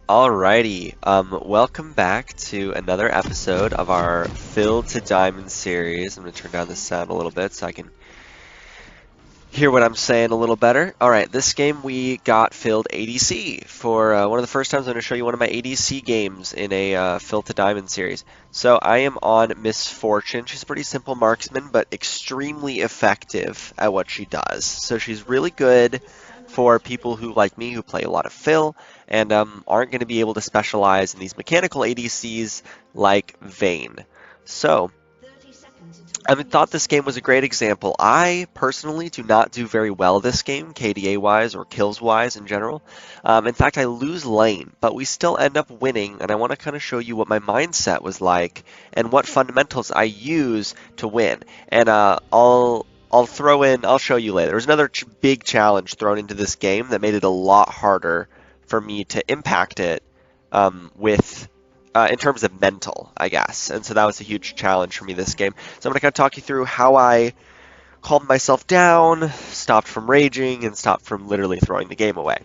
Alrighty, welcome back to another episode of our Filled to Diamond series. I'm going to turn down the sound a little bit so I can hear what I'm saying a little better. Alright, this game we got Filled ADC for one of the first times I'm going to show you one of my ADC games in a Filled to Diamond series. So I am on Miss Fortune. She's a pretty simple marksman, but extremely effective at what she does. So she's really good for people who, like me, who play a lot of Fill and aren't going to be able to specialize in these mechanical ADCs like Vayne. So I thought this game was a great example. I personally do not do very well this game, KDA-wise or kills-wise in general. In fact, I lose lane, but we still end up winning, and I want to kind of show you what my mindset was like and what fundamentals I use to win. And I'll show you later. There's another big challenge thrown into this game that made it a lot harder for me to impact it in terms of mental, I guess. And so that was a huge challenge for me this game. So I'm going to kind of talk you through how I calmed myself down, stopped from raging, and stopped from literally throwing the game away.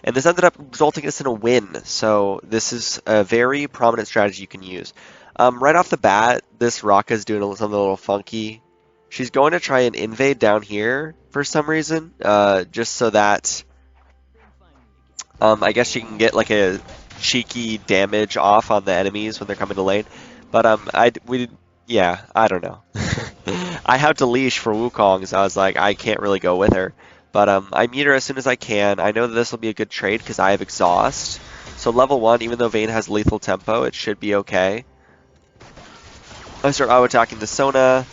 And this ended up resulting us in a win. So this is a very prominent strategy you can use. Right off the bat, this Raka's doing something a little funky. She's going to try and invade down here for some reason, just so that I guess she can get like a cheeky damage off on the enemies when they're coming to lane. But I don't know. I have to leash for Wukong, so I was like, I can't really go with her. But I meet her as soon as I can. I know that this will be a good trade because I have exhaust. So level 1, even though Vayne has lethal tempo, it should be okay. I start auto-attacking the Sona.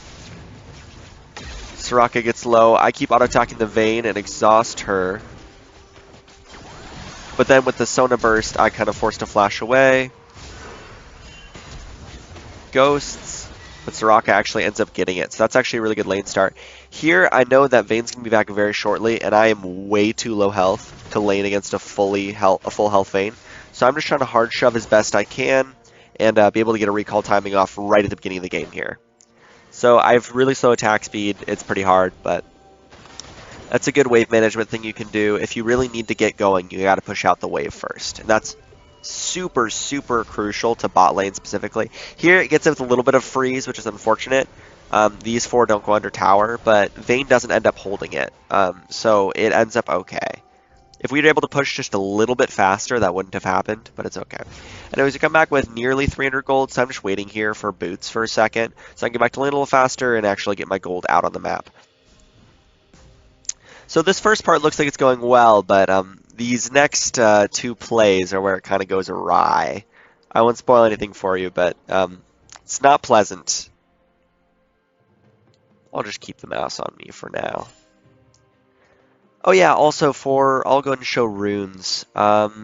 Soraka gets low. I keep auto-attacking the Vayne and exhaust her. But then with the Sona burst, I kind of forced to flash away. Ghosts. But Soraka actually ends up getting it. So that's actually a really good lane start. Here, I know that Vayne's going to be back very shortly, and I am way too low health to lane against a full health Vayne. So I'm just trying to hard shove as best I can and be able to get a recall timing off right at the beginning of the game here. So I have really slow attack speed. It's pretty hard, but that's a good wave management thing you can do. If you really need to get going, you got to push out the wave first. And that's super, super crucial to bot lane specifically. Here it gets it with a little bit of freeze, which is unfortunate. These 4 don't go under tower, but Vayne doesn't end up holding it. So it ends up okay. If we were able to push just a little bit faster, that wouldn't have happened, but it's okay. Anyways, we come back with nearly 300 gold, so I'm just waiting here for boots for a second, so I can get back to lane a little faster and actually get my gold out on the map. So this first part looks like it's going well, but these next 2 plays are where it kind of goes awry. I won't spoil anything for you, but it's not pleasant. I'll just keep the mouse on me for now. Oh yeah, also I'll go ahead and show runes.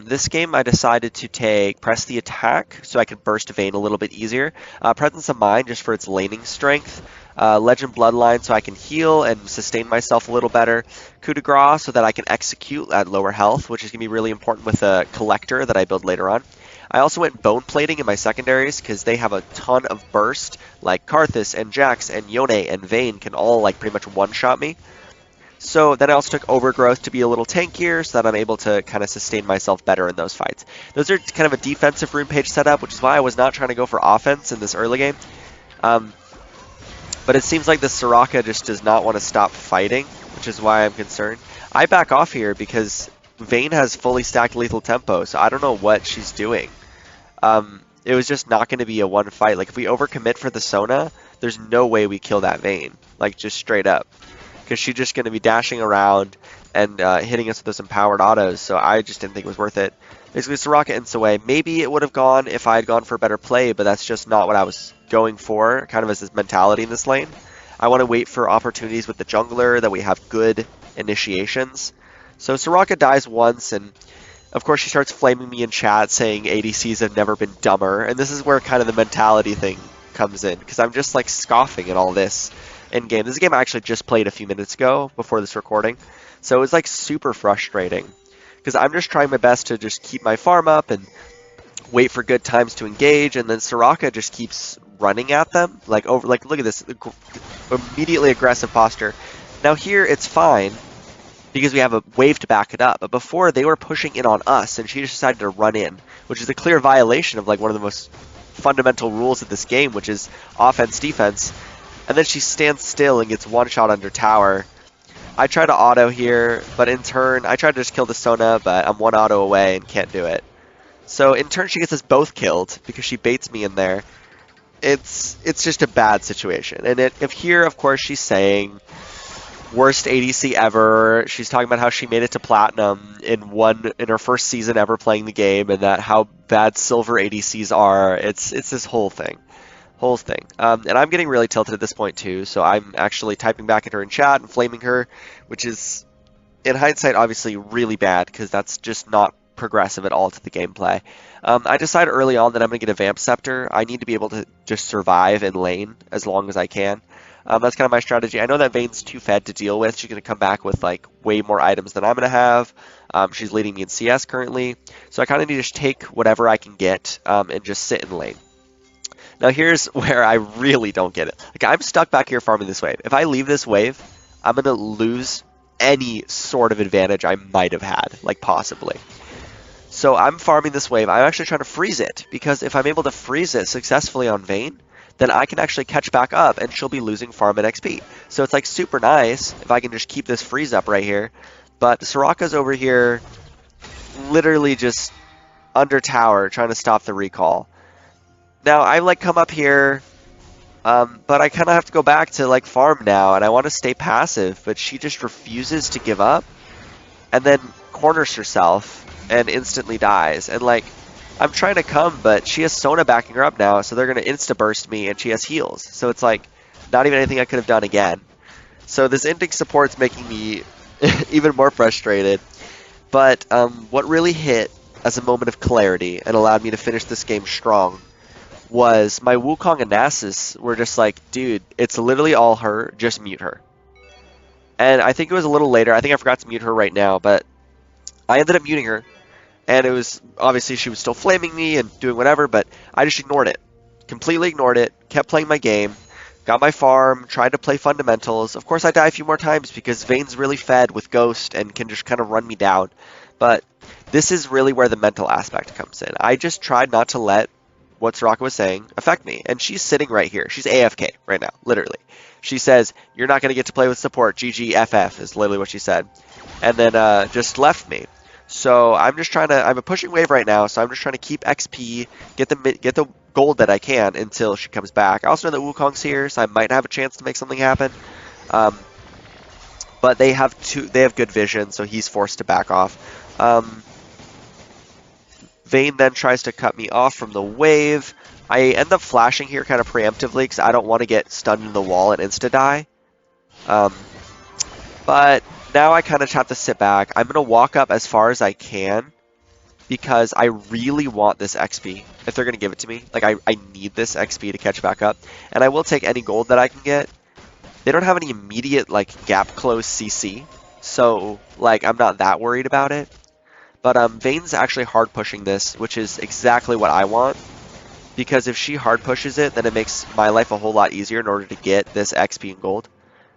This game I decided to press the attack so I could burst Vayne a little bit easier. Presence of Mind just for its laning strength. Legend Bloodline so I can heal and sustain myself a little better. Coup de Grace so that I can execute at lower health, which is going to be really important with a collector that I build later on. I also went bone plating in my secondaries because they have a ton of burst, like Karthus and Jax and Yone and Vayne can all like pretty much one-shot me. So then I also took Overgrowth to be a little tankier so that I'm able to kind of sustain myself better in those fights. Those are kind of a defensive rune page setup, which is why I was not trying to go for offense in this early game. But it seems like the Soraka just does not want to stop fighting, which is why I'm concerned. I back off here because Vayne has fully stacked lethal tempo, so I don't know what she's doing. It was just not going to be a one fight. Like if we overcommit for the Sona, there's no way we kill that Vayne, like just straight up. Because she's just going to be dashing around and hitting us with those empowered autos, so I just didn't think it was worth it. Basically, Soraka ends away. Maybe it would have gone if I had gone for a better play, but that's just not what I was going for, kind of as this mentality in this lane. I want to wait for opportunities with the jungler, that we have good initiations. So Soraka dies once, and of course she starts flaming me in chat saying ADCs have never been dumber, and this is where kind of the mentality thing comes in, because I'm just like scoffing at all this in game. This is a game I actually just played a few minutes ago before this recording, so it was like super frustrating because I'm just trying my best to just keep my farm up and wait for good times to engage, and then Soraka just keeps running at them like look at this immediately aggressive posture. Now here it's fine because we have a wave to back it up. But before, they were pushing in on us, and she just decided to run in, which is a clear violation of like one of the most fundamental rules of this game, which is offense, defense. And then she stands still and gets one shot under tower. I try to auto here, but in turn, I try to just kill the Sona, but I'm one auto away and can't do it. So in turn, she gets us both killed because she baits me in there. It's just a bad situation. And if here, of course, she's saying worst ADC ever. She's talking about how she made it to platinum in her first season ever playing the game, and that how bad silver ADCs are. It's this whole thing. And I'm getting really tilted at this point too, so I'm actually typing back at her in chat and flaming her, which is, in hindsight, obviously really bad, because that's just not progressive at all to the gameplay. I decided early on that I'm going to get a Vamp Scepter. I need to be able to just survive in lane as long as I can. That's kind of my strategy. I know that Vayne's too fed to deal with. She's going to come back with like way more items than I'm going to have. She's leading me in CS currently, so I kind of need to just take whatever I can get and just sit in lane. Now here's where I really don't get it. Like, I'm stuck back here farming this wave. If I leave this wave, I'm going to lose any sort of advantage I might have had, like possibly. So I'm farming this wave. I'm actually trying to freeze it, because if I'm able to freeze it successfully on Vayne, then I can actually catch back up and she'll be losing farm and XP. So it's like super nice if I can just keep this freeze up right here. But Soraka's over here literally just under tower trying to stop the recall. Now, I like come up here, but I kind of have to go back to like farm now, and I want to stay passive, but she just refuses to give up, and then corners herself and instantly dies. And like, I'm trying to come, but she has Sona backing her up now, so they're going to insta-burst me, and she has heals. So it's like, not even anything I could have done again. So this ending support's making me even more frustrated. But what really hit as a moment of clarity and allowed me to finish this game strong was my Wukong and Nasus were just like, dude, it's literally all her, just mute her. And I think it was a little later, I think I forgot to mute her right now, but I ended up muting her, and it was, obviously she was still flaming me and doing whatever, but I just ignored it. Completely ignored it, kept playing my game, got my farm, tried to play fundamentals. Of course I die a few more times because Vayne's really fed with Ghost and can just kind of run me down. But this is really where the mental aspect comes in. I just tried not to let what Soraka was saying affect me. And she's sitting right here. She's AFK right now, literally. She says, you're not going to get to play with support. GGFF is literally what she said. And then just left me. So I'm just trying to, I'm a pushing wave right now, so I'm just trying to keep XP, get the gold that I can until she comes back. I also know that Wukong's here, so I might have a chance to make something happen. But they have good vision, so he's forced to back off. Vayne then tries to cut me off from the wave. I end up flashing here kind of preemptively because I don't want to get stunned in the wall and insta-die. But now I kind of have to sit back. I'm going to walk up as far as I can because I really want this XP if they're going to give it to me. Like, I need this XP to catch back up. And I will take any gold that I can get. They don't have any immediate, like, gap close CC. So, like, I'm not that worried about it. But Vayne's actually hard pushing this, which is exactly what I want. Because if she hard pushes it, then it makes my life a whole lot easier in order to get this XP and gold.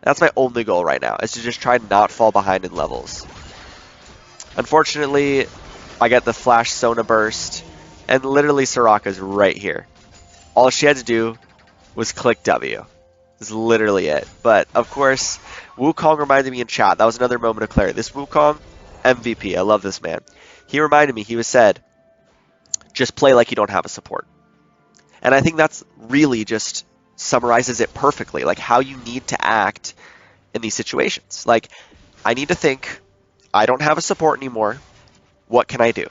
That's my only goal right now, is to just try not fall behind in levels. Unfortunately, I get the flash Sona burst, and literally Soraka's right here. All she had to do was click W. Is literally it. But, of course, Wukong reminded me in chat. That was another moment of clarity. This Wukong, MVP. I love this man. He reminded me, he was said, just play like you don't have a support. And I think that's really just summarizes it perfectly, like how you need to act in these situations. Like, I need to think, I don't have a support anymore. What can I do?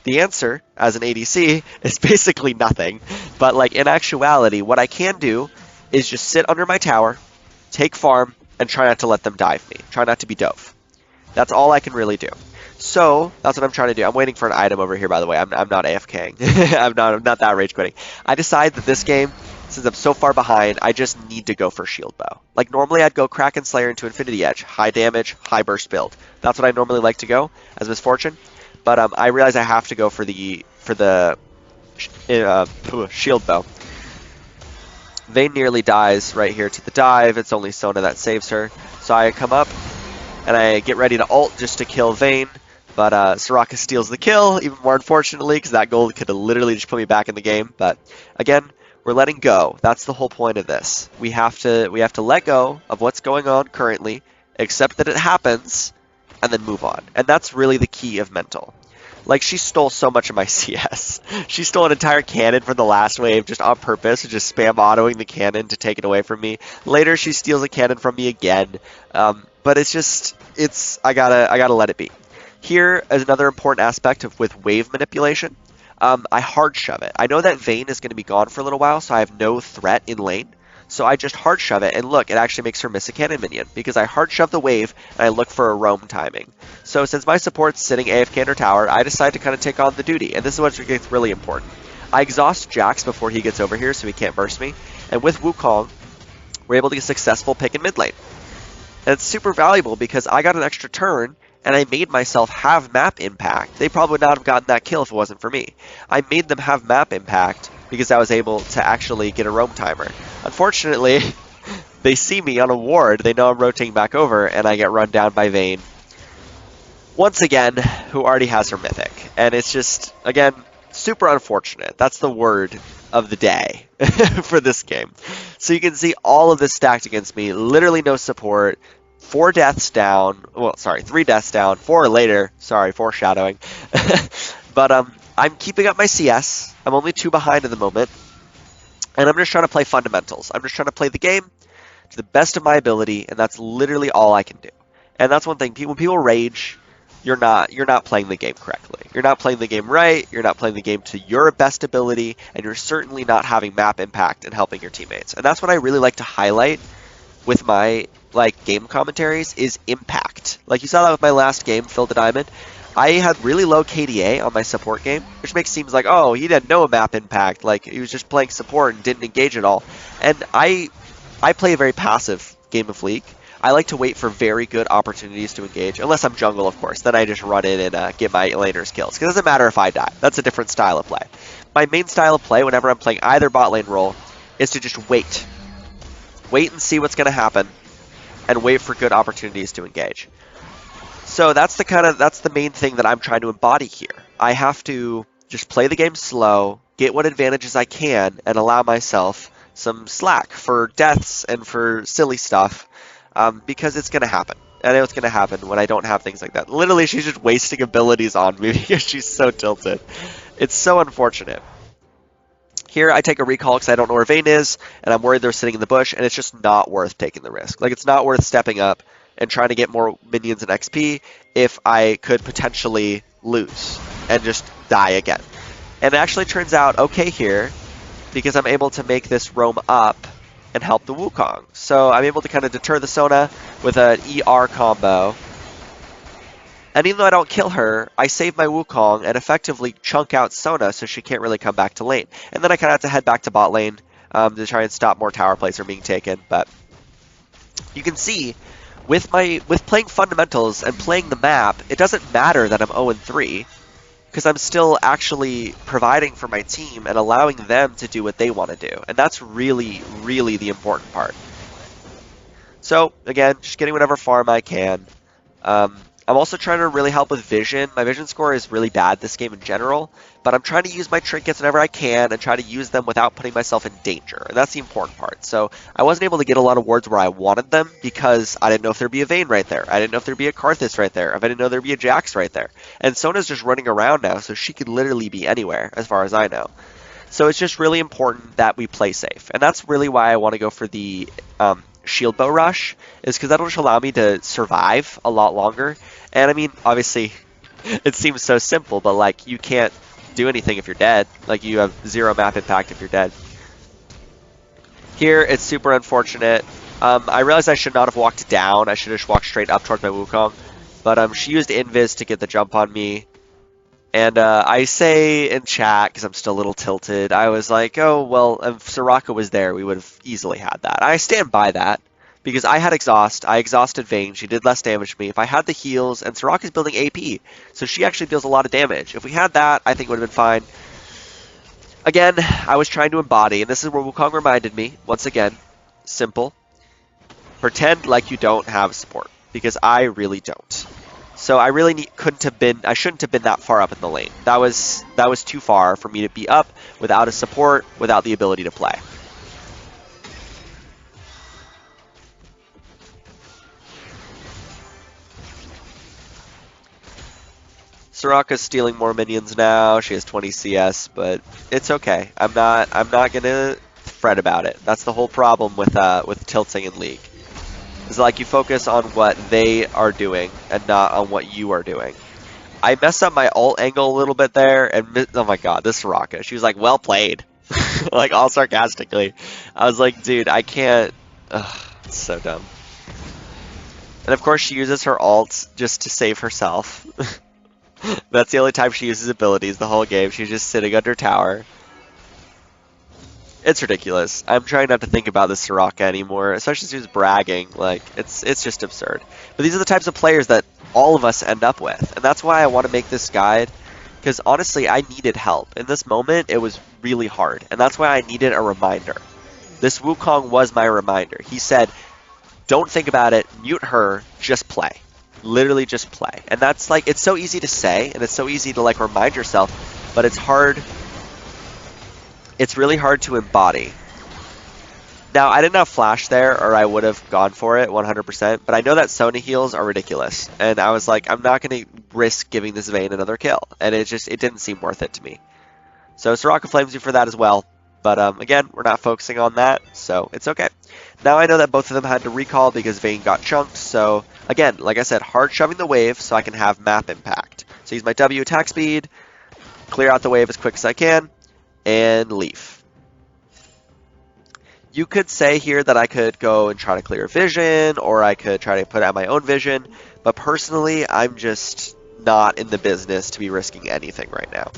The answer, as an ADC, is basically nothing. But like in actuality, what I can do is just sit under my tower, take farm, and try not to let them dive me. Try not to be dove. That's all I can really do. So that's what I'm trying to do. I'm waiting for an item over here, by the way. I'm not AFKing. I'm not that rage quitting. I decide that this game, since I'm so far behind, I just need to go for shield bow. Like normally I'd go Kraken Slayer into Infinity Edge, high damage, high burst build. That's what I normally like to go as Misfortune. But I realize I have to go for the shield bow. Vayne nearly dies right here to the dive. It's only Sona that saves her. So I come up, and I get ready to ult just to kill Vayne, but Soraka steals the kill, even more unfortunately, because that gold could have literally just put me back in the game. But again, we're letting go. That's the whole point of this. We have to let go of what's going on currently, accept that it happens, and then move on. And that's really the key of mental. Like, she stole so much of my CS. She stole an entire cannon from the last wave just on purpose, just spam autoing the cannon to take it away from me. Later, she steals a cannon from me again. But it's just, I gotta let it be. Here is another important aspect with wave manipulation. I hard shove it. I know that Vayne is going to be gone for a little while, so I have no threat in lane. So I just hard shove it, and look, it actually makes her miss a cannon minion, because I hard shove the wave, and I look for a roam timing. So since my support's sitting AFK in her tower, I decide to kind of take on the duty, and this is what gets really important. I exhaust Jax before he gets over here, so he can't burst me, and with Wukong, we're able to get a successful pick in mid lane. And it's super valuable because I got an extra turn, and I made myself have map impact. They probably would not have gotten that kill if it wasn't for me. I made them have map impact because I was able to actually get a roam timer. Unfortunately, they see me on a ward, they know I'm rotating back over, and I get run down by Vayne. Once again, who already has her mythic. And it's just, again, super unfortunate. That's the word of the day for this game. So you can see all of this stacked against me, literally no support. 4 deaths down, well, sorry, 3 deaths down, 4 later, sorry, foreshadowing. But I'm keeping up my CS. I'm only 2 behind at the moment. And I'm just trying to play fundamentals. I'm just trying to play the game to the best of my ability, and that's literally all I can do. And that's one thing, when people rage, you're not playing the game correctly. You're not playing the game right, you're not playing the game to your best ability, and you're certainly not having map impact and helping your teammates. And that's what I really like to highlight with my game commentaries is impact. Like you saw that with my last game, Phil the Diamond. I had really low KDA on my support game, which makes it seem like, oh, he didn't know map impact, like he was just playing support and didn't engage at all. And I play a very passive game of League. I like to wait for very good opportunities to engage, unless I'm jungle, of course. Then I just run in and get my laners kills, because it doesn't matter if I die. That's a different style of play. My main style of play, whenever I'm playing either bot lane role, is to just wait. Wait and see what's going to happen, and wait for good opportunities to engage. So that's the main thing that I'm trying to embody here. I have to just play the game slow, get what advantages I can, and allow myself some slack for deaths and for silly stuff, because it's going to happen. I know it's going to happen when I don't have things like that. Literally, she's just wasting abilities on me because she's so tilted. It's so unfortunate. Here, I take a recall because I don't know where Vayne is, and I'm worried they're sitting in the bush, and it's just not worth taking the risk. Like, it's not worth stepping up and trying to get more minions and XP if I could potentially lose and just die again. And it actually turns out okay here because I'm able to make this roam up and help the Wukong. So I'm able to kind of deter the Sona with an ER combo. And even though I don't kill her, I save my Wukong and effectively chunk out Sona so she can't really come back to lane. And then I kind of have to head back to bot lane to try and stop more tower plays from being taken. But you can see, with playing fundamentals and playing the map, it doesn't matter that I'm 0-3, because I'm still actually providing for my team and allowing them to do what they want to do. And that's really, really the important part. So, again, just getting whatever farm I can. I'm also trying to really help with vision. My vision score is really bad this game in general, but I'm trying to use my trinkets whenever I can and try to use them without putting myself in danger. And that's the important part. So I wasn't able to get a lot of wards where I wanted them because I didn't know if there'd be a Vayne right there. I didn't know if there'd be a Karthus right there. If I didn't know there'd be a Jax right there. And Sona's just running around now, so she could literally be anywhere as far as I know. So it's just really important that we play safe. And that's really why I want to go for the shield bow rush, is because that'll just allow me to survive a lot longer. And I mean, obviously, it seems so simple, but like, you can't do anything if you're dead. Like, you have 0 map impact if you're dead. Here, it's super unfortunate. I realized I should not have walked down. I should have just walked straight up towards my Wukong. But she used Invis to get the jump on me. And I say in chat, because I'm still a little tilted, I was like, oh, well, if Soraka was there, we would have easily had that. I stand by that. Because I had exhaust, I exhausted Vayne, she did less damage to me. If I had the heals, and Soraka's building AP, so she actually deals a lot of damage. If we had that, I think it would have been fine. Again, I was trying to embody, and this is where Wukong reminded me, once again, simple. Pretend like you don't have support. because I really don't. So I really I shouldn't have been that far up in the lane. That was too far for me to be up without a support, without the ability to play. Soraka's stealing more minions now. She has 20 CS, but it's okay. I'm not gonna fret about it. That's the whole problem with tilting in League. It's like you focus on what they are doing and not on what you are doing. I messed up my ult angle a little bit there, and oh my god, this Soraka. She was like, well played. Like, all sarcastically. I was like, dude, I can't. Ugh, it's so dumb. And of course, she uses her ult just to save herself. That's the only time she uses abilities the whole game. She's just sitting under tower. It's ridiculous. I'm trying not to think about this Soraka anymore, especially since she's bragging. Like, it's just absurd. But these are the types of players that all of us end up with. And that's why I want to make this guide, because honestly, I needed help. In this moment, it was really hard. And that's why I needed a reminder. This Wukong was my reminder. He said, don't think about it, mute her, just play. Literally just play. And that's like, it's so easy to say, and it's so easy to like remind yourself, but it's hard. It's really hard to embody. Now, I didn't have flash there, or I would have gone for it 100%, but I know that Sona heals are ridiculous. And I was like, I'm not going to risk giving this Vayne another kill. And it didn't seem worth it to me. So Soraka flames you for that as well. But again, we're not focusing on that, so it's okay. Now I know that both of them had to recall because Vayne got chunked, so again, like I said, hard shoving the wave so I can have map impact. So use my W attack speed, clear out the wave as quick as I can, and leave. You could say here that I could go and try to clear vision, or I could try to put out my own vision, but personally, I'm just not in the business to be risking anything right now.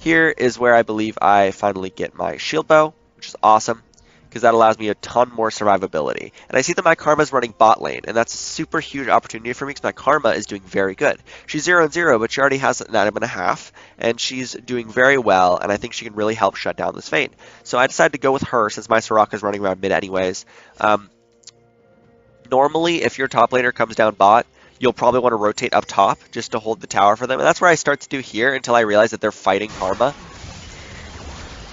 Here is where I believe I finally get my shield bow, which is awesome, because that allows me a ton more survivability. And I see that my Karma is running bot lane, and that's a super huge opportunity for me because my Karma is doing very good. She's 0-0, but she already has an item and a half, and she's doing very well, and I think she can really help shut down this Vayne. So I decided to go with her since my Soraka is running around mid anyways. Normally, if your top laner comes down bot, you'll probably want to rotate up top just to hold the tower for them. And that's where I start to do here until I realize that they're fighting Karma.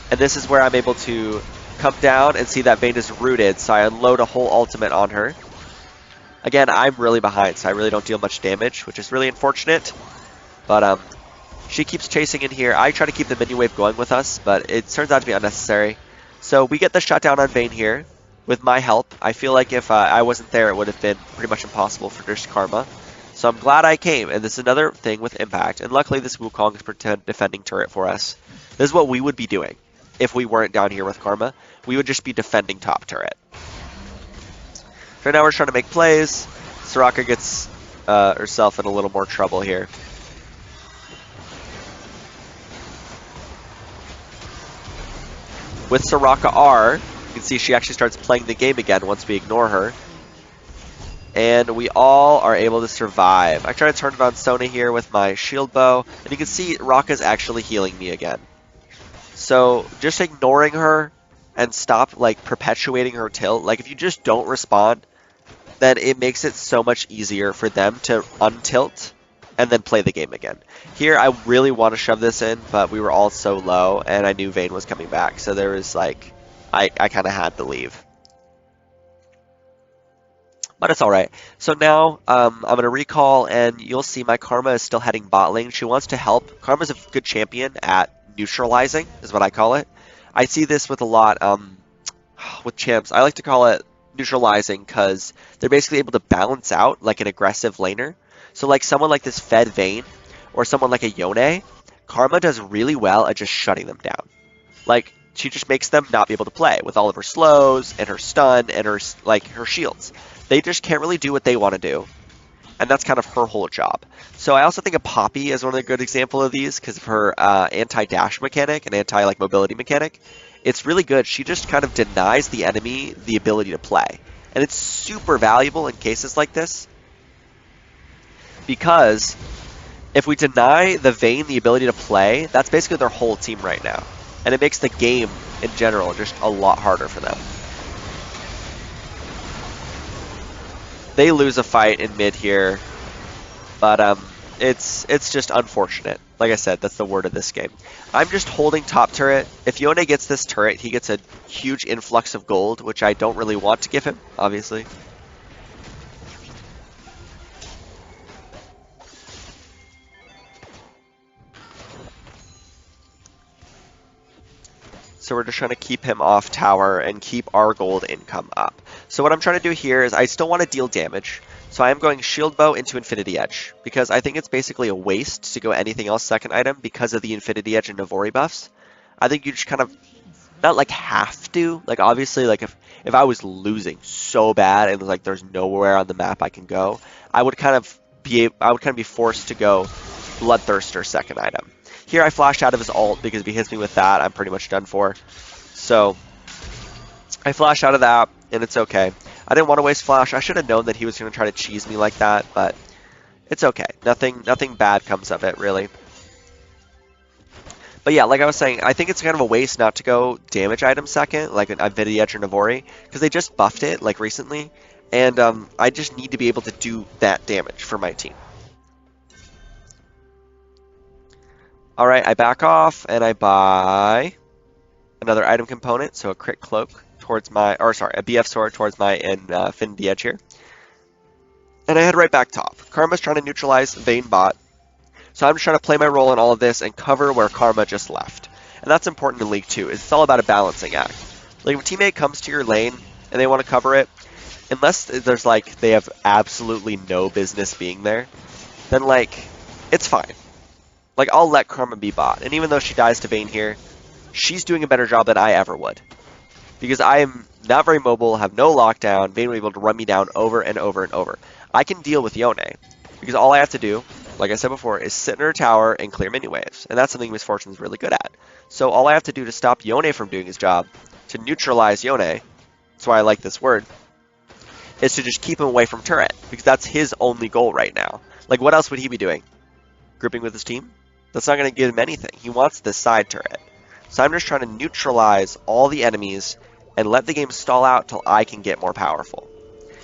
And this is where I'm able to come down and see that Vayne is rooted, so I unload a whole ultimate on her. Again, I'm really behind, so I really don't deal much damage, which is really unfortunate. But she keeps chasing in here. I try to keep the minion wave going with us, but it turns out to be unnecessary. So we get the shutdown on Vayne here. With my help, I feel like if I wasn't there, it would have been pretty much impossible for just Karma. So I'm glad I came, and this is another thing with impact. And luckily, this Wukong is defending turret for us. This is what we would be doing if we weren't down here with Karma. We would just be defending top turret. So now we're trying to make plays. Soraka gets herself in a little more trouble here. With Soraka R, you can see she actually starts playing the game again once we ignore her. And we all are able to survive. I try to turn it on Sona here with my shield bow, and you can see Raka's actually healing me again. So just ignoring her and stop like perpetuating her tilt, like if you just don't respond, then it makes it so much easier for them to untilt and then play the game again. Here I really want to shove this in, but we were all so low, and I knew Vayne was coming back, so there was like I kind of had to leave. But it's alright. So now I'm going to recall, and you'll see my Karma is still heading bot lane. She wants to help. Karma's a good champion at neutralizing, is what I call it. I see this with a lot with champs. I like to call it neutralizing because they're basically able to balance out like an aggressive laner. So like someone like this Fed Vayne or someone like a Yone, Karma does really well at just shutting them down. Like, she just makes them not be able to play with all of her slows and her stun and her shields. They just can't really do what they want to do, and that's kind of her whole job. So I also think of Poppy as one of the good examples of these because of her anti-dash mechanic and anti-mobility mechanic. It's really good. She just kind of denies the enemy the ability to play, and it's super valuable in cases like this because if we deny the Vayne the ability to play, that's basically their whole team right now. And it makes the game, in general, just a lot harder for them. They lose a fight in mid here, but it's just unfortunate. Like I said, that's the word of this game. I'm just holding top turret. If Yone gets this turret, he gets a huge influx of gold, which I don't really want to give him, obviously. So we're just trying to keep him off tower and keep our gold income up. So what I'm trying to do here is I still want to deal damage. So I am going Shield Bow into Infinity Edge, because I think it's basically a waste to go anything else second item because of the Infinity Edge and Navori buffs. I think you just kind of, not like have to, like obviously like if I was losing so bad and like there's nowhere on the map I can go, I would kind of be forced to go Bloodthirster second item. Here I flashed out of his ult because if he hits me with that, I'm pretty much done for. So I flashed out of that, and it's okay. I didn't want to waste flash. I should have known that he was going to try to cheese me like that, but it's okay. Nothing bad comes of it, really. But yeah, like I was saying, I think it's kind of a waste not to go damage item second, like an Infinity Edge or Navori, because they just buffed it, like recently, and I just need to be able to do that damage for my team. Alright, I back off, and I buy another item component, so a crit cloak towards my, or sorry, a BF sword towards my Infinity Edge here. And I head right back top. Karma's trying to neutralize Vayne bot, so I'm just trying to play my role in all of this and cover where Karma just left. And that's important in League 2, it's all about a balancing act. Like if a teammate comes to your lane and they want to cover it, unless there's like, they have absolutely no business being there, then like, it's fine. Like, I'll let Karma be bot. And even though she dies to Vayne here, she's doing a better job than I ever would. Because I am not very mobile, have no lockdown, Vayne will be able to run me down over and over and over. I can deal with Yone. Because all I have to do, like I said before, is sit in her tower and clear mini waves. And that's something Miss Fortune's really good at. So all I have to do to stop Yone from doing his job, to neutralize Yone, that's why I like this word, is to just keep him away from turret. Because that's his only goal right now. Like, what else would he be doing? Grouping with his team? That's not going to give him anything. He wants this side turret. So I'm just trying to neutralize all the enemies and let the game stall out till I can get more powerful.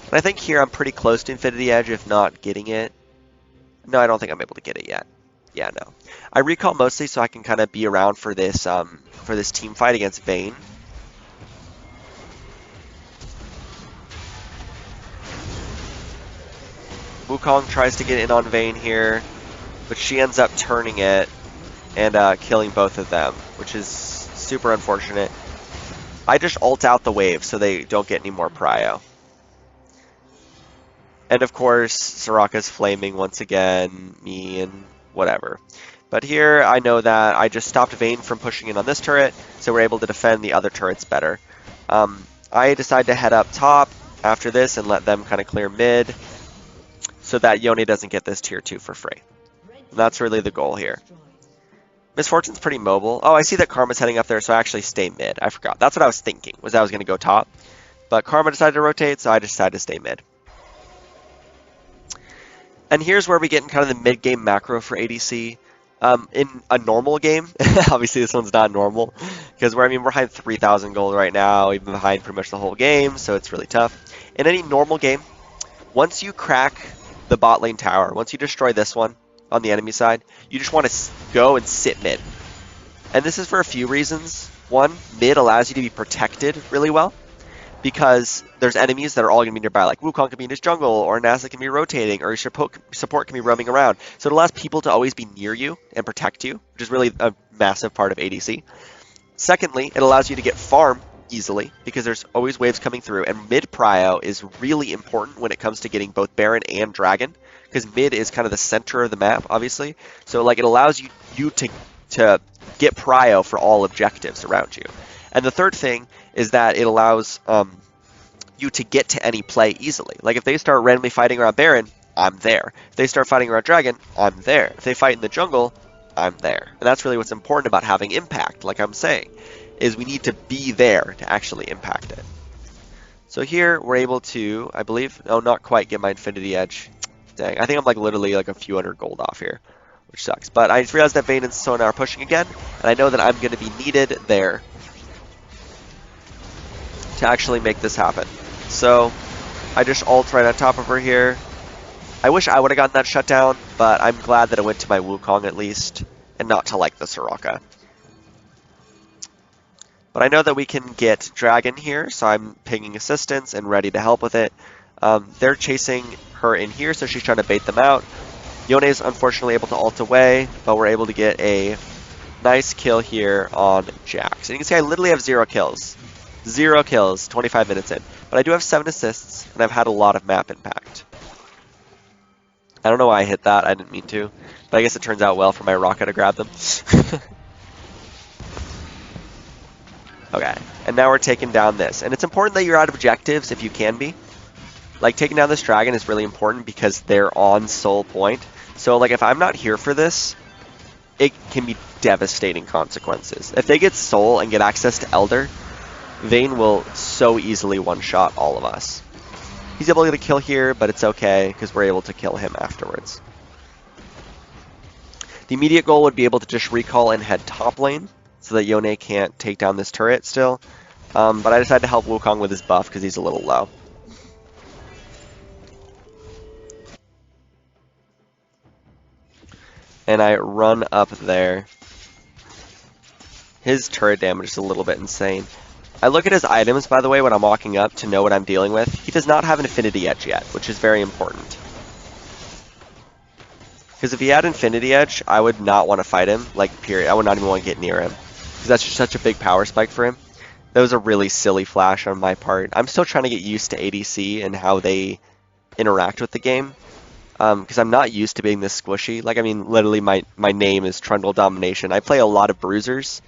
And I think here I'm pretty close to Infinity Edge, if not getting it. No, I don't think I'm able to get it yet. Yeah, no. I recall mostly so I can kind of be around for this team fight against Vayne. Wukong tries to get in on Vayne here, but she ends up turning it and killing both of them, which is super unfortunate. I just ult out the wave so they don't get any more prio. And of course, Soraka's flaming once again, me and whatever. But here, I know that I just stopped Vayne from pushing in on this turret, so we're able to defend the other turrets better. I decide to head up top after this and let them kind of clear mid, so that Yone doesn't get this tier 2 for free. And that's really the goal here. Miss Fortune's pretty mobile. Oh, I see that Karma's heading up there, so I actually stay mid. I forgot. That's what I was thinking, was I was going to go top. But Karma decided to rotate, so I decided to stay mid. And here's where we get in kind of the mid-game macro for ADC. In a normal game, obviously this one's not normal, because we're behind 3,000 gold right now, we've been behind pretty much the whole game, so it's really tough. In any normal game, once you crack the bot lane tower, once you destroy this one on the enemy side, you just want to go and sit mid. And this is for a few reasons. One, mid allows you to be protected really well, because there's enemies that are all going to be nearby, like Wukong can be in his jungle, or Nasa can be rotating, or your support can be roaming around. So it allows people to always be near you and protect you, which is really a massive part of ADC. Secondly, it allows you to get farm easily, because there's always waves coming through, and mid prio is really important when it comes to getting both Baron and Dragon, because mid is kind of the center of the map, obviously. So like it allows you to get prio for all objectives around you. And the third thing is that it allows you to get to any play easily. Like if they start randomly fighting around Baron, I'm there. If they start fighting around Dragon, I'm there. If they fight in the jungle, I'm there. And that's really what's important about having impact, like I'm saying, is we need to be there to actually impact it. So here we're able to, I believe, no, not quite get my Infinity Edge. Dang, I think I'm like literally like a few hundred gold off here, which sucks. But I just realized that Vayne and Sona are pushing again, and I know that I'm going to be needed there to actually make this happen. So I just ult right on top of her here. I wish I would have gotten that shutdown, but I'm glad that it went to my Wukong at least, and not to like the Soraka. But I know that we can get Dragon here, so I'm pinging assistance and ready to help with it. They're chasing her in here, so she's trying to bait them out. Yone is unfortunately able to ult away, but we're able to get a nice kill here on Jax. And you can see I literally have 0 kills. 0 kills, 25 minutes in. But I do have 7 assists, and I've had a lot of map impact. I don't know why I hit that, I didn't mean to. But I guess it turns out well for my rocket to grab them. Okay, and now we're taking down this. And it's important that you're out of objectives if you can be. Like, taking down this dragon is really important because they're on soul point. So, like, if I'm not here for this, it can be devastating consequences. If they get soul and get access to Elder, Vayne will so easily one-shot all of us. He's able to get a kill here, but it's okay because we're able to kill him afterwards. The immediate goal would be able to just recall and head top lane, so that Yone can't take down this turret still. But I decided to help Wukong with his buff because he's a little low. And I run up there. His turret damage is a little bit insane. I look at his items, by the way, when I'm walking up to know what I'm dealing with. He does not have an Infinity Edge yet, which is very important. Because if he had Infinity Edge, I would not want to fight him, like, period. I would not even want to get near him. Because that's just such a big power spike for him. That was a really silly flash on my part. I'm still trying to get used to ADC and how they interact with the game. Because I'm not used to being this squishy. Like, I mean, literally my name is Trundle Domination. I play a lot of bruisers.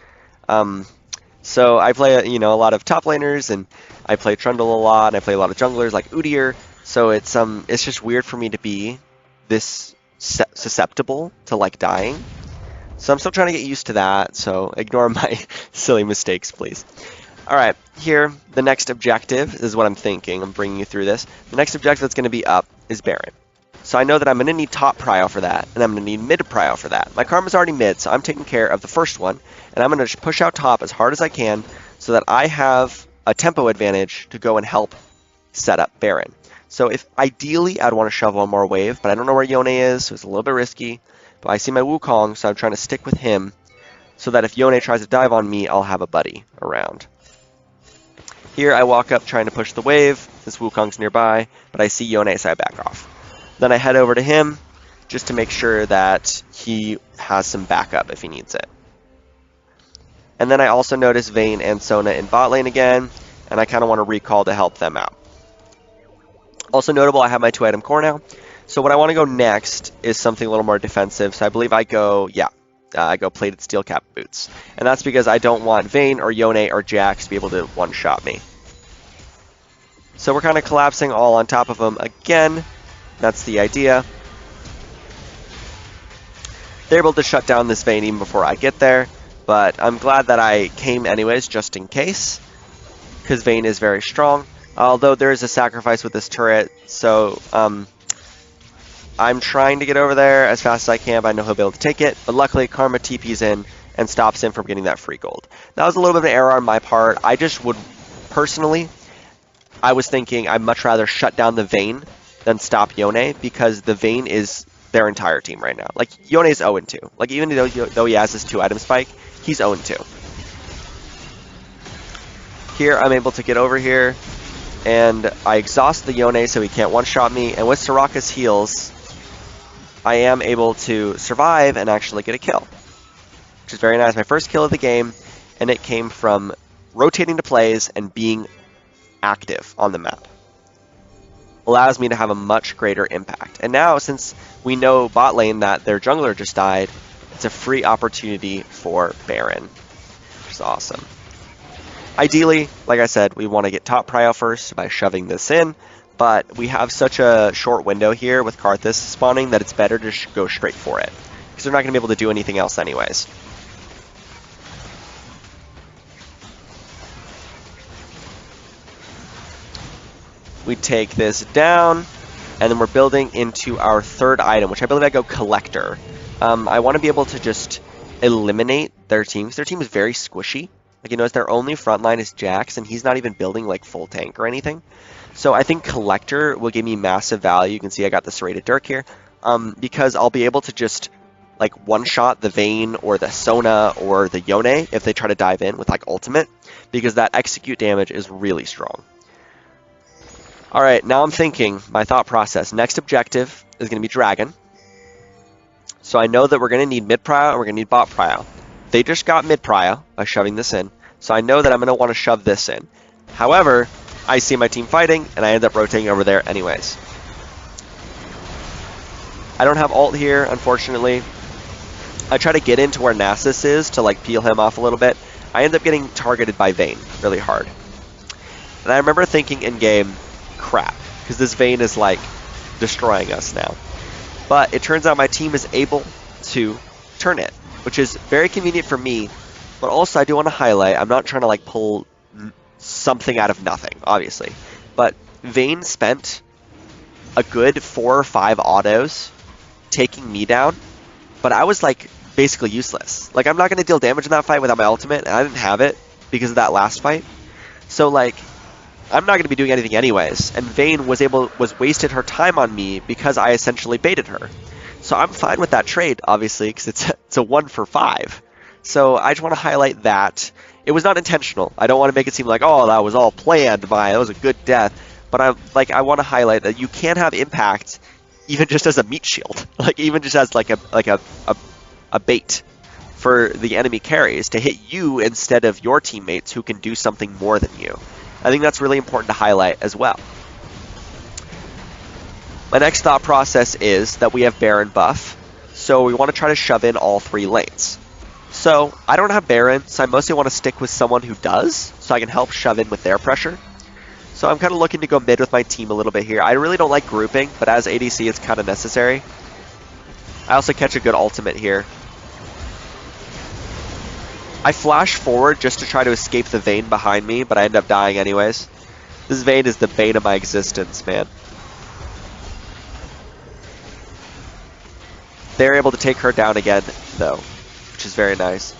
So I play, you know, a lot of top laners, and I play Trundle a lot, and I play a lot of junglers like Udyr. So it's just weird for me to be this susceptible to, like, dying. So I'm still trying to get used to that, so ignore my silly mistakes, please. Alright, here, the next objective is what I'm thinking. I'm bringing you through this. The next objective that's going to be up is Baron. So I know that I'm going to need top prio for that, and I'm going to need mid prio for that. My karma's already mid, so I'm taking care of the first one, and I'm going to just push out top as hard as I can so that I have a tempo advantage to go and help set up Baron. So if ideally I'd want to shove one more wave, but I don't know where Yone is, so it's a little bit risky. But I see my Wukong, so I'm trying to stick with him so that if Yone tries to dive on me, I'll have a buddy around. Here I walk up trying to push the wave. This Wukong's nearby, but I see Yone, so I back off. Then I head over to him just to make sure that he has some backup if he needs it. And then I also notice Vayne and Sona in bot lane again, and I kind of want to recall to help them out. Also notable, I have my 2-item core now. So what I want to go next is something a little more defensive. So I believe I go, I go plated steel cap boots. And that's because I don't want Vayne or Yone or Jax to be able to one-shot me. So we're kind of collapsing all on top of them again. That's the idea. They're able to shut down this Vayne even before I get there. But I'm glad that I came anyways, just in case. Because Vayne is very strong. Although there is a sacrifice with this turret. So, I'm trying to get over there as fast as I can, but I know he'll be able to take it. But luckily, Karma TP's in and stops him from getting that free gold. That was a little bit of an error on my part. I just would, personally, I was thinking I'd much rather shut down the Vayne than stop Yone, because the Vayne is their entire team right now. Like, Yone is 0-2. Like, even though he has this 2-item spike, he's 0-2. Here, I'm able to get over here, and I exhaust the Yone so he can't one-shot me, and with Soraka's heals, I am able to survive and actually get a kill, which is very nice. My first kill of the game, and it came from rotating to plays and being active on the map. Allows me to have a much greater impact. And now, since we know bot lane that their jungler just died, it's a free opportunity for Baron, which is awesome. Ideally, like I said, we want to get top prio first by shoving this in, but we have such a short window here with Karthus spawning that it's better to go straight for it, because they're not going to be able to do anything else anyways. We take this down, and then we're building into our third item, which I believe I go Collector. I want to be able to just eliminate their team, because their team is very squishy. Like, you notice their only front line is Jax, and he's not even building like full tank or anything. So I think Collector will give me massive value. You can see I got the Serrated Dirk here, because I'll be able to just like one-shot the Vayne or the Sona or the Yone if they try to dive in with like ultimate, because that execute damage is really strong. All right, now I'm thinking, my thought process, next objective is going to be Dragon. So I know that we're going to need mid prio and we're going to need bot prio. They just got mid prio by shoving this in, so I know that I'm going to want to shove this in. However, I see my team fighting, and I end up rotating over there anyways. I don't have ult here, unfortunately. I try to get into where Nasus is to like peel him off a little bit. I end up getting targeted by Vayne really hard. And I remember thinking in game, crap, because this Vayne is like destroying us now. But it turns out my team is able to turn it, which is very convenient for me. But also I do want to highlight, I'm not trying to like pull something out of nothing, obviously. But Vayne spent a good 4 or 5 autos taking me down, but I was like basically useless. Like, I'm not going to deal damage in that fight without my ultimate, and I didn't have it because of that last fight. So like, I'm not going to be doing anything anyways, and Vayne was wasted her time on me because I essentially baited her. So I'm fine with that trade, obviously, because it's a 1 for 5. So I just want to highlight that it was not intentional. I don't want to make it seem like, oh, that was all planned by, that was a good death. But I want to highlight that you can have impact even just as a meat shield, like even just as like a bait for the enemy carries to hit you instead of your teammates who can do something more than you. I think that's really important to highlight as well. My next thought process is that we have Baron buff, so we want to try to shove in all 3 lanes. So I don't have Baron, so I mostly want to stick with someone who does, so I can help shove in with their pressure. So I'm kind of looking to go mid with my team a little bit here. I really don't like grouping, but as ADC it's kind of necessary. I also catch a good ultimate here. I flash forward just to try to escape the Vayne behind me, but I end up dying anyways. This Vayne is the bane of my existence, man. They're able to take her down again, though, which is very nice.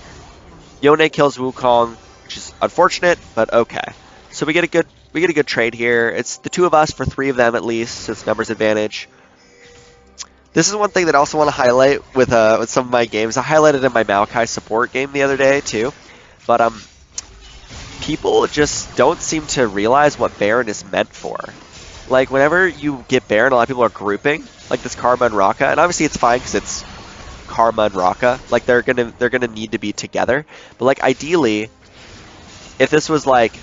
Yone kills Wukong, which is unfortunate, but okay. So we get a good trade here. It's the 2 of us for 3 of them at least, so it's numbers advantage. This is one thing that I also want to highlight with some of my games. I highlighted in my Maokai support game the other day too, but people just don't seem to realize what Baron is meant for. Like, whenever you get Baron, a lot of people are grouping, like this Karma and Raka, and obviously it's fine because it's Karma and Raka. Like, they're gonna need to be together. But like, ideally, if this was like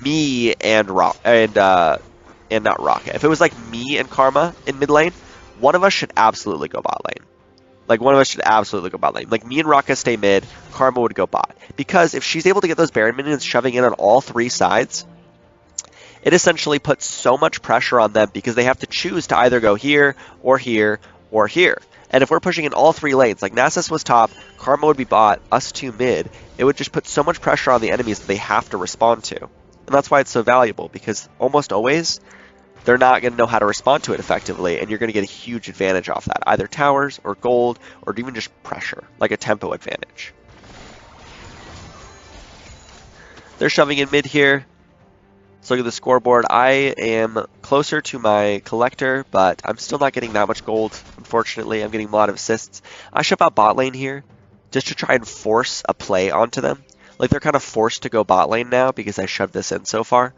me and not Raka, if it was like me and Karma in mid lane, one of us should absolutely go bot lane. Like, one of us should absolutely go bot lane. Like, me and Raka stay mid, Karma would go bot. Because if she's able to get those Baron minions shoving in on all 3 sides, it essentially puts so much pressure on them because they have to choose to either go here, or here, or here. And if we're pushing in all 3 lanes, like Nasus was top, Karma would be bot, us 2 mid, it would just put so much pressure on the enemies that they have to respond to. And that's why it's so valuable, because almost always, they're not going to know how to respond to it effectively, and you're going to get a huge advantage off that. Either towers, or gold, or even just pressure, like a tempo advantage. They're shoving in mid here. Let's look at the scoreboard. I am closer to my collector, but I'm still not getting that much gold, unfortunately. I'm getting a lot of assists. I shove out bot lane here, just to try and force a play onto them. Like, they're kind of forced to go bot lane now, because I shoved this in so far.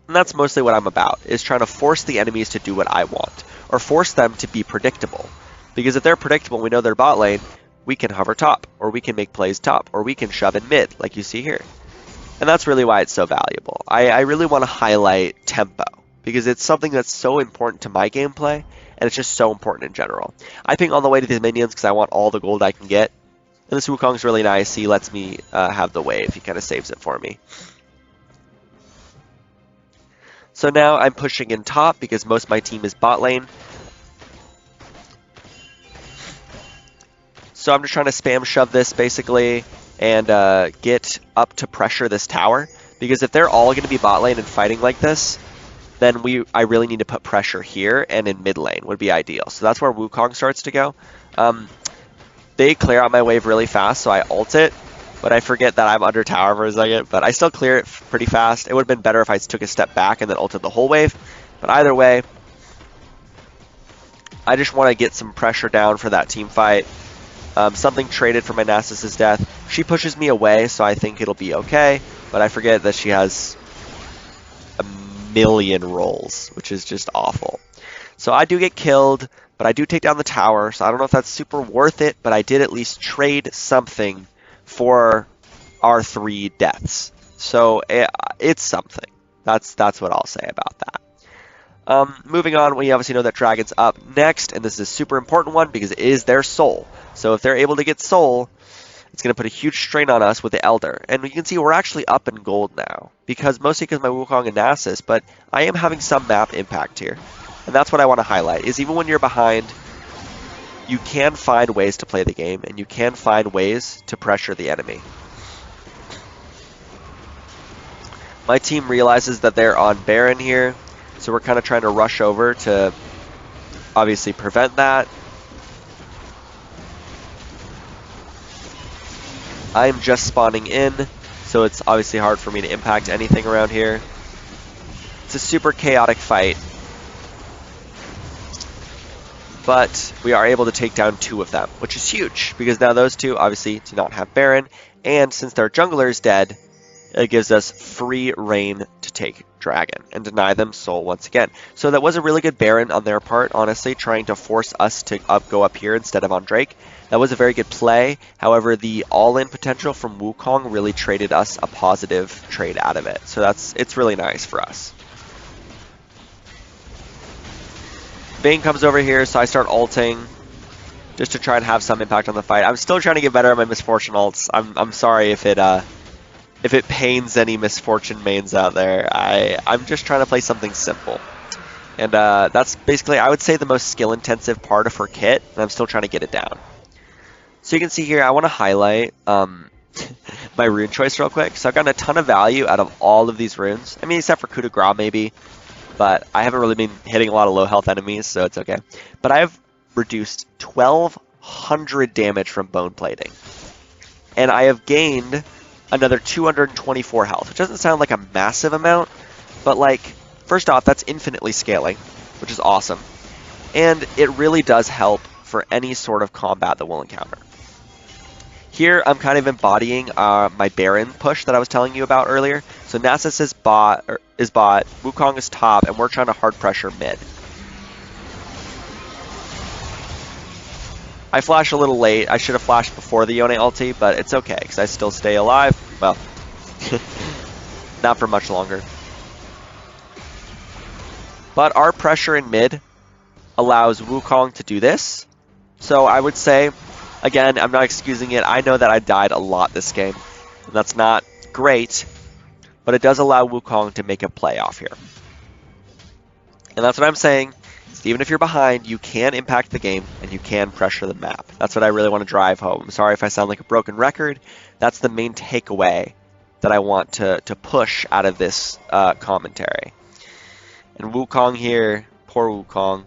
And that's mostly what I'm about, is trying to force the enemies to do what I want, or force them to be predictable. Because if they're predictable, we know they're bot lane, we can hover top, or we can make plays top, or we can shove in mid, like you see here. And that's really why it's so valuable. I really want to highlight tempo, because it's something that's so important to my gameplay, and it's just so important in general. I ping on the way to these minions because I want all the gold I can get. And this Wukong's really nice. He lets me have the wave. He kind of saves it for me. So now I'm pushing in top because most of my team is bot lane. So I'm just trying to spam shove this basically and get up to pressure this tower. Because if they're all going to be bot lane and fighting like this, then I really need to put pressure here, and in mid lane would be ideal. So that's where Wukong starts to go. they clear out my wave really fast, so I ult it, but I forget that I'm under tower for a second, but I still clear it pretty fast. It would have been better if I took a step back and then ulted the whole wave, but either way, I just want to get some pressure down for that team fight. Something traded for my Nasus's death. She pushes me away, so I think it'll be okay, but I forget that she has a million rolls, which is just awful. So I do get killed, but I do take down the tower, so I don't know if that's super worth it, but I did at least trade something for our 3 deaths. So it's something. That's what I'll say about that. Moving on, we obviously know that Dragon's up next, and this is a super important one because it is their soul. So if they're able to get soul, it's going to put a huge strain on us with the Elder. And you can see we're actually up in gold now, mostly because my Wukong and Nasus, but I am having some map impact here. And that's what I want to highlight, is even when you're behind, you can find ways to play the game, and you can find ways to pressure the enemy. My team realizes that they're on Baron here, so we're kind of trying to rush over to obviously prevent that. I'm just spawning in, so it's obviously hard for me to impact anything around here. It's a super chaotic fight, but we are able to take down 2 of them, which is huge, because now those 2 obviously do not have Baron, and since their jungler is dead, it gives us free reign to take Dragon and deny them soul once again. So that was a really good Baron on their part, honestly, trying to force us to go up here instead of on Drake. That was a very good play. However, the all-in potential from Wukong really traded us a positive trade out of it. So it's really nice for us. Vayne comes over here, so I start ulting just to try and have some impact on the fight. I'm still trying to get better at my Misfortune ults. I'm sorry if it pains any Misfortune mains out there. I'm just trying to play something simple. And that's basically, I would say, the most skill-intensive part of her kit, and I'm still trying to get it down. So you can see here, I want to highlight my rune choice real quick. So I've gotten a ton of value out of all of these runes. I mean, except for coup de grace maybe, but I haven't really been hitting a lot of low health enemies, so it's okay. But I've reduced 1,200 damage from bone plating. And I have gained another 224 health, which doesn't sound like a massive amount, but like, first off, that's infinitely scaling, which is awesome. And it really does help for any sort of combat that we'll encounter. Here, I'm kind of embodying my Baron push that I was telling you about earlier. So Nasus is bot, Wukong is top, and we're trying to hard pressure mid. I flash a little late. I should have flashed before the Yone ulti, but it's okay, because I still stay alive. Well, not for much longer. But our pressure in mid allows Wukong to do this. So I would say, again, I'm not excusing it. I know that I died a lot this game, and that's not great, but it does allow Wukong to make a play off here. And that's what I'm saying. Even if you're behind, you can impact the game, and you can pressure the map. That's what I really want to drive home. I'm sorry if I sound like a broken record. That's the main takeaway that I want to push out of this commentary. And Wukong here, poor Wukong,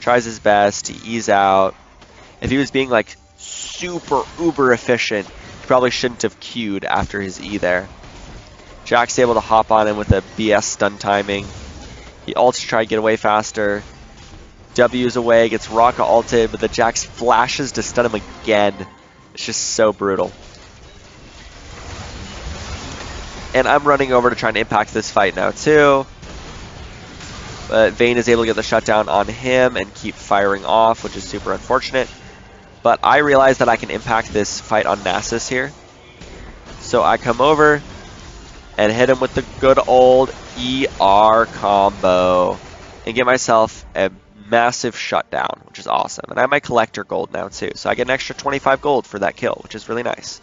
tries his best to ease out. If he was being like super uber efficient, he probably shouldn't have queued after his E there. Jack's able to hop on him with a BS stun timing. He ults to try to get away faster. W's away, gets Raka ulted, but the Jax flashes to stun him again. It's just so brutal. And I'm running over to try and impact this fight now too. But Vayne is able to get the shutdown on him and keep firing off, which is super unfortunate. But I realize that I can impact this fight on Nasus here. So I come over and hit him with the good old ER combo and get myself a massive shutdown, which is awesome. And I have my collector gold now too, so I get an extra 25 gold for that kill, which is really nice.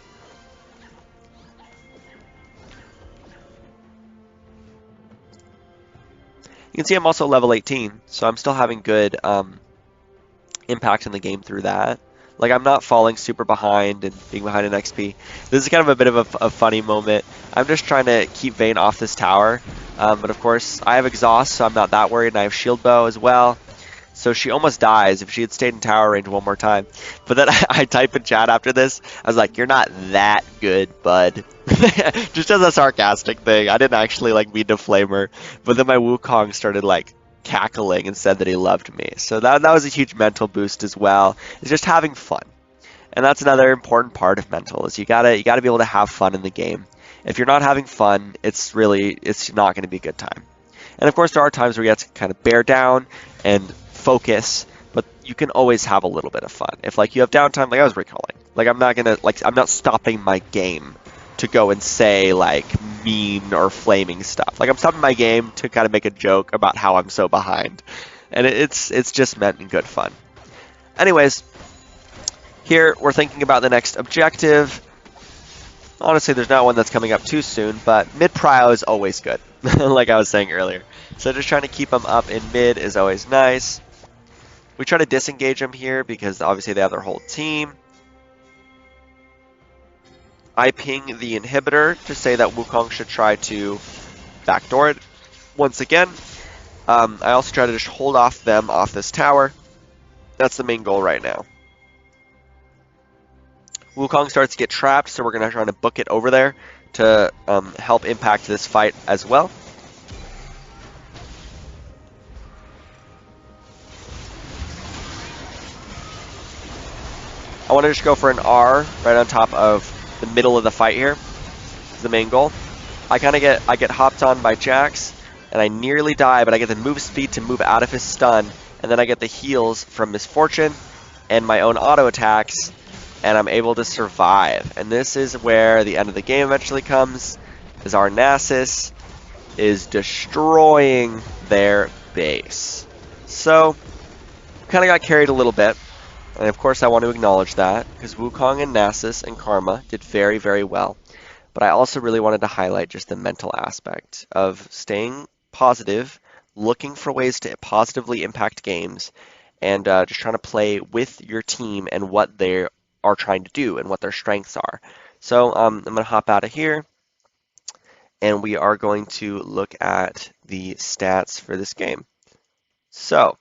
You can see I'm also level 18, so I'm still having good impact in the game through that. Like, I'm not falling super behind and being behind in XP. This is kind of a bit of a funny moment. I'm just trying to keep Vayne off this tower. But of course, I have exhaust, so I'm not that worried, and I have shield bow as well. So she almost dies if she had stayed in tower range one more time. But then I type in chat after this. I was like, "You're not that good, bud." Just as a sarcastic thing. I didn't actually like mean to flame her. But then my Wukong started like cackling and said that he loved me. So that was a huge mental boost as well. It's just having fun. And that's another important part of mental is you gotta be able to have fun in the game. If you're not having fun, it's not going to be a good time. And of course, there are times where you have to kind of bear down and focus, but you can always have a little bit of fun. If like you have downtime, like I was recalling, like I'm not stopping my game to go and say like mean or flaming stuff. Like I'm stopping my game to kind of make a joke about how I'm so behind, and it's just meant in good fun. Anyways, here we're thinking about the next objective. Honestly, there's not one that's coming up too soon, but mid-prio is always good, like I was saying earlier. So just trying to keep them up in mid is always nice. We try to disengage them here because obviously they have their whole team. I ping the inhibitor to say that Wukong should try to backdoor it once again. I also try to just hold off them off this tower. That's the main goal right now. Wukong starts to get trapped, so we're going to try to book it over there to help impact this fight as well. I want to just go for an R right on top of the middle of the fight here. Is the main goal. I get hopped on by Jax, and I nearly die, but I get the move speed to move out of his stun, and then I get the heals from Misfortune and my own auto attacks, and I'm able to survive. And this is where the end of the game eventually comes, as our Nasus is destroying their base. So, kind of got carried a little bit. And of course I want to acknowledge that, because Wukong and Nasus and Karma did very, very well. But I also really wanted to highlight just the mental aspect of staying positive, looking for ways to positively impact games, and just trying to play with your team and what they are trying to do and what their strengths are. So I'm going to hop out of here, and we are going to look at the stats for this game. So,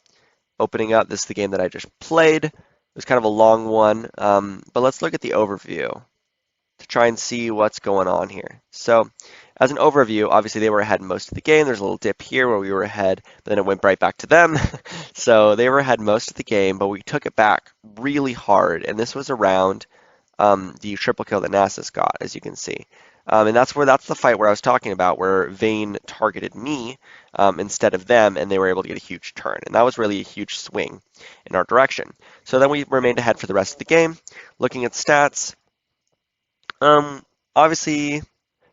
opening up, this is the game that I just played. It was kind of a long one, but let's look at the overview to try and see what's going on here. So, as an overview, obviously they were ahead most of the game. There's a little dip here where we were ahead, but then it went right back to them. So they were ahead most of the game, but we took it back really hard, and this was around the triple kill that Nasus got, as you can see. And that's the fight where I was talking about, where Vayne targeted me instead of them, and they were able to get a huge turn. And that was really a huge swing in our direction. So then we remained ahead for the rest of the game. Looking at stats, obviously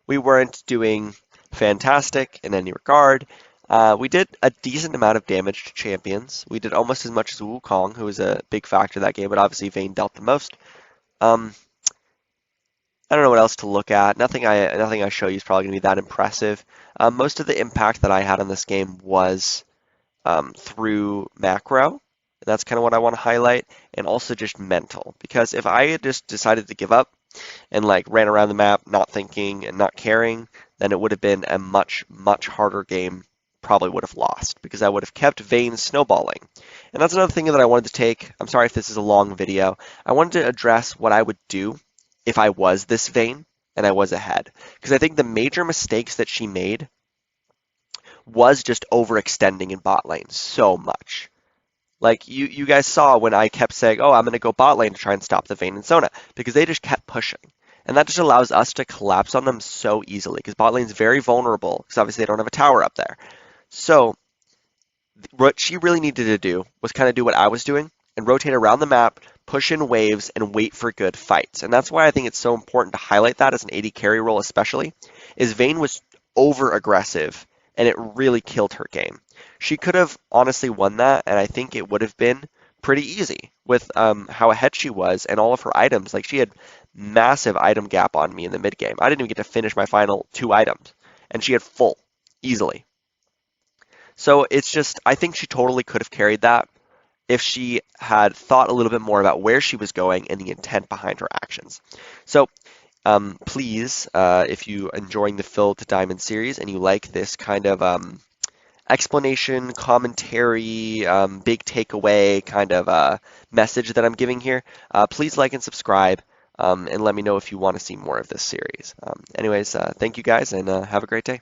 we weren't doing fantastic in any regard. We did a decent amount of damage to champions. We did almost as much as Wukong, who was a big factor in that game, but obviously Vayne dealt the most. I don't know what else to look at. Nothing I show you is probably going to be that impressive. Most of the impact that I had on this game was through macro, and that's kind of what I want to highlight, and also just mental. Because if I had just decided to give up and like ran around the map not thinking and not caring, then it would have been a much, much harder game. Probably would have lost because I would have kept Vayne snowballing. And that's another thing that I wanted to take. I'm sorry if this is a long video. I wanted to address what I would do if I was this Vayne and I was ahead. Because I think the major mistakes that she made was just overextending in bot lane so much. Like, you guys saw when I kept saying, oh, I'm going to go bot lane to try and stop the Vayne and Sona, because they just kept pushing. And that just allows us to collapse on them so easily, because bot lane's very vulnerable, because obviously they don't have a tower up there. So, what she really needed to do was kind of do what I was doing, and rotate around the map, push in waves, and wait for good fights. And that's why I think it's so important to highlight that as an AD carry role especially, is Vayne was over-aggressive, and it really killed her game. She could have honestly won that, and I think it would have been pretty easy with how ahead she was and all of her items. Like, she had massive item gap on me in the mid game. I didn't even get to finish my final 2 items, and she had full, easily. So it's just, I think she totally could have carried that if she had thought a little bit more about where she was going and the intent behind her actions. So please, if you're enjoying the Fill to Diamond series and you like this kind of explanation, commentary, big takeaway kind of message that I'm giving here, please like and subscribe, and let me know if you want to see more of this series. Anyways, thank you guys, and have a great day.